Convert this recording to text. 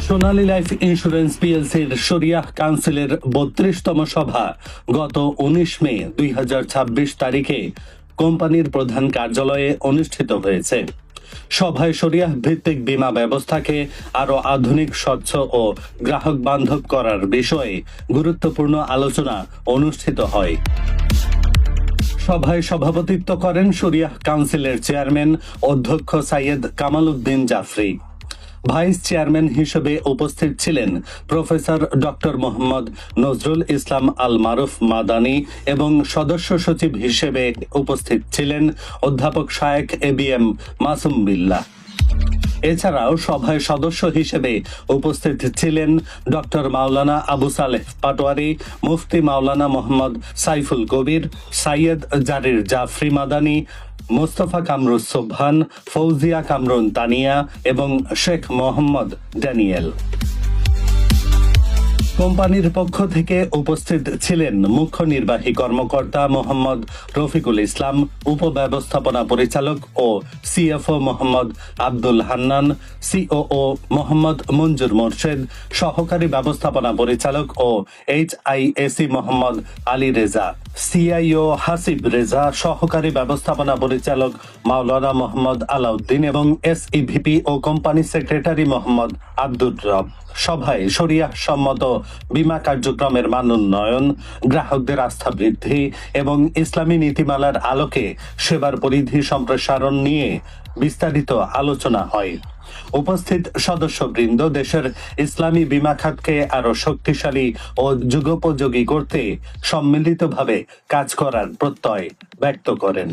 সোনালী life insurance পিএলসির শরিয়াহ কাউন্সিলের ৩২তম সভা গত ১৯ মে ২০২৬ তারিখে কোম্পানির প্রধান কার্যালয়ে অনুষ্ঠিত হয়েছে। সভায় শরিয়াহ ভিত্তিক বীমা ব্যবস্থাকে আরও আধুনিক, স্বচ্ছ ও গ্রাহক বান্ধব করার বিষয়ে গুরুত্বপূর্ণ আলোচনা অনুষ্ঠিত হয়। সভায় সভাপতিত্ব করেন শরিয়াহ কাউন্সিলের চেয়ারম্যান অধ্যক্ষ সৈয়দ কামাল উদ্দিন জাফরি। ভাইস চেয়ারম্যান হিসেবে উপস্থিত ছিলেন প্রফেসর ডক্টর মোহাম্মদ নজরুল ইসলাম আল মারুফ মাদানী এবং সদস্য সচিব হিসেবে উপস্থিত ছিলেন অধ্যাপক শায়েখ এবিএম মাসুম বিল্লাহ। এছাড়াও সভায় সদস্য হিসেবে উপস্থিত ছিলেন ডক্টর মাওলানা আবু সালেহ পাটোয়ারি, মুফতি মাওলানা মোহাম্মদ সাইফুল কবির, সৈয়দ জারির জাফরি মাদানী, মোস্তফা কামরুজ সোবহান, ফৌজিয়া কামরুন তানিয়া এবং শেখ মোহাম্মদ ড্যানিয়েল। কোম্পানির পক্ষ থেকে উপস্থিত ছিলেন মুখ্য নির্বাহী কর্মকর্তা মোহাম্মদ রফিকুল ইসলাম, উপব্যবস্থাপনা পরিচালক ও সিএফও মোহাম্মদ আব্দুল হান্নান, সিওও মোহাম্মদ মঞ্জুর মোর্শেদ, সহকারী ব্যবস্থাপনা পরিচালক ও এইচআইএসি মোহাম্মদ আলী রেজা, সিআইও হাসিব রেজা, সহকারী ব্যবস্থাপনা পরিচালক মাওলানা মোহাম্মদ আলাউদ্দিন এবং এসইভিপি ও কোম্পানি সেক্রেটারি মোহাম্মদ আব্দুর রব। সভায় শরিয়াহ সম্মত বীমা কার্যক্রমের মান উন্নয়ন, গ্রাহকদের আস্থা বৃদ্ধি এবং ইসলামী নীতিমালার আলোকে সেবার পরিধি সম্প্রসারণ নিয়ে বিস্তারিত আলোচনা হয়। উপস্থিত সদস্যবৃন্দ দেশের ইসলামী বীমা খাতকে আরো শক্তিশালী ও যুগোপযোগী করতে সম্মিলিতভাবে কাজ করার প্রত্যয় ব্যক্ত করেন।